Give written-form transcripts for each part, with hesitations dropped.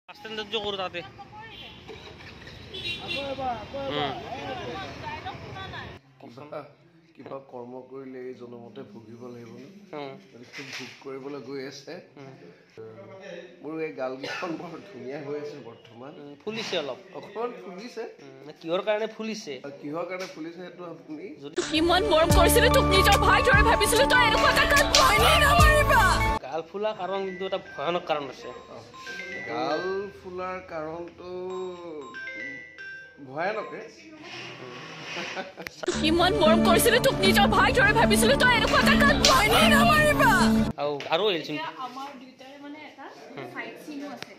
সৌন্দৰ্য কৰো তাতে কিবা কৰ্ম কৰিলে এই জনমতে ভুগিব লাগিব খুব ভোগ কৰিবলৈ গৈ আছে মোৰ এই গালকেইখন বৰ ধুনীয়া হৈ আছে বৰ্তমান ফুলিছে অলপ অকণমান ফুলিছে কিহৰ কাৰণে ফুলিছে সেইটো আপুনি কিমান মৰম কৰিছিলি তোক নিজৰ ভাই দৰে ভাবিছিলি তই এনেকুৱা এটা ভয় নকৰিবা গাল ফুলা কাৰণ কিন্তু এটা ভয়ানক কাৰণ আছে গাল ফুলাৰ কাৰণটো ভয়ানকে কিমান মৰম কৰিছিলি তোক নিজৰ ভাই দৰে ভাবিছিলি তই এনেকুৱা এটা ভয় নকৰিবা আৰু এলচিন আমাৰ দুইটাৰে মানে এটা ফাইট সিনো আছে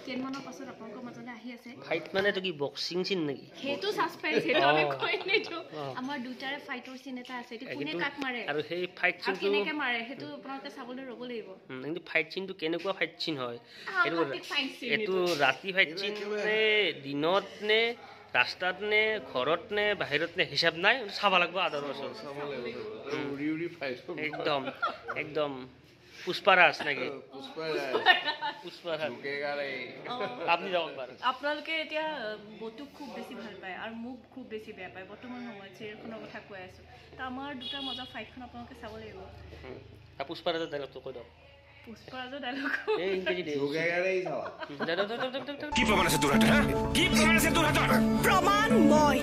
কেনমানৰ পাছত আপোনালোকৰ মাজলৈ আহি আছে ফাইট মানে তো কি বক্সিং সিন নেকি হেতু সাসপেন্স হেতু আমি কৈ নেছো আমাৰ দুইটাৰে ফাইটৰ সিন এটা আছে এটো কোনে কাক মাৰে আৰু সেই ফাইট সিনটো কেনেকৈ মাৰে হেতু আপোনালোকে চাবলৈ ৰব লাগিব কিন্তু ফাইট সিনটো কেনেকুৱা ফাইট সিন হয় এটো ৰাতি ফাইট সিন নে দিনত নে ৰাস্তাত নে ঘৰত নে বাহিৰত নে হিচাপ নাই চাব লাগিব আদৰ ওচৰত একদম একদম পুষ্পাৰাজ নাকি পুষ্পাৰাজ আপনি যাওক বাৰু আপোনালোকে এতিয়া বটুক খুব বেছি ভাল পায় আৰু মোক খুব বেছি বেয়া পায় বৰ্তমান সময়ত চিৰিয়েলখনৰ কথা কৈ আছো তো আমাৰ দুটা মজা ফাইটখন আপোনালোকে চাব লাগিব পুষ্পাৰাজৰ ডাইলগটো কৈ দিয়ক পুষ্পাৰাজৰ ডাইলগ এই ইংৰাজী দে কি প্ৰমাণ আছে তোৰ হাতত কি প্ৰমাণ আছে তোৰ হাতত প্ৰমাণ মই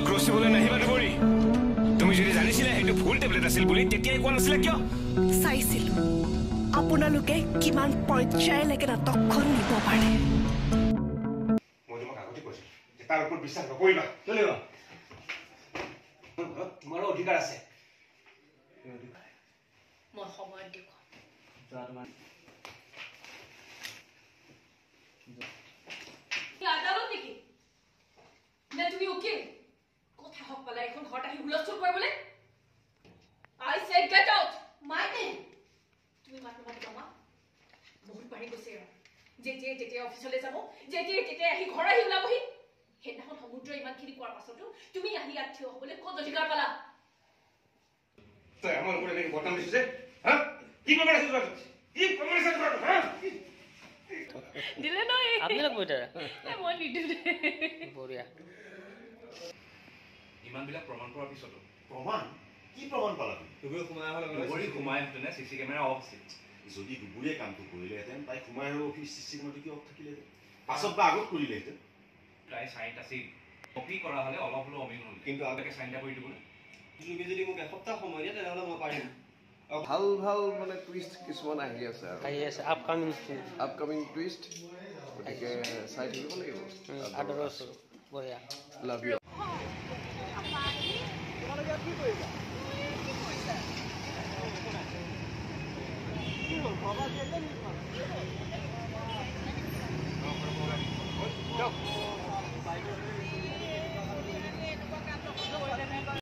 ক্ৰছিবলৈ নাহিবা দেৱৰী তুমি যদি জানিছিলা সেইটো ভুল টেবলেট আছিল বুলি তেতিয়াই কোৱা নাছিলা কিয় চাইছিলো আপোনালোকে কিমান পৰ্যায়লৈকে নাটকখন নিব পাৰে মই তোমাক আগতে কৈছো যে তাৰ ওপৰত বিশ্বাস নকৰিবা চলিব তোমাৰো অধিকাৰ আছে মই সময়ত দেখুৱাম আদালত নেকি নে তুমি উকিল কথা হক পালা এখন ঘৰত আহি হুলস্থুল কৰিবলৈ I said get out my name তুমি মাত জমা বহুত পাৰি গৈছে যেতিয়া অফিচলৈ যাব যেতিয়া আহি ঘৰ আহি ওলাবহি সেইদিনাখন সমুদ্ৰ ইমানখিনি কোৱাৰ পাছতো তুমি আহি ইয়াত থিয় হ'বলৈ ক'ত অধিকাৰ পালা তই আমাৰ ওপৰত এনেকৈ বদনাম দিছো যে হা কি প্ৰমাণ আছে তোৰ কি প্ৰমাণ আছে তোৰ হা দিলে নয় আপনি লাগব এটা মই নিদু বঢ়িয়া ইমানবিলাক প্ৰমাণ কৰাৰ পিছতো প্ৰমাণ কি প্ৰমাণ পালা তুমি সোমাই হেতেনে চিচি কেমেৰা অফ আছিল যদি দুবুৰীয়ে কামটো কৰিলেহেঁতেন তাই সোমাই আৰু অফিচ চিচি কেমেৰাটো কি অফ থাকিলেহেঁতেন পাছত বা আগত কৰিলেহেঁতেন তাই চাইন আছিল কপি কৰা হ'লে অলপ হ'লেও অমিল হ'ল কিন্তু আগতে চাইন এটা কৰি দিবলৈ তুমি যদি মোক এসপ্তাহ সময় দিয়া তেনেহ'লে মই পাৰিম ভাল ভাল মানে টুইষ্ট কিছুমান আহি আছে আপকামিং টুইষ্ট গতিকে চাই থাকিব লাগিব আদৰ ওচৰত বঢ়িয়া লাভ ইউ কি হ'ল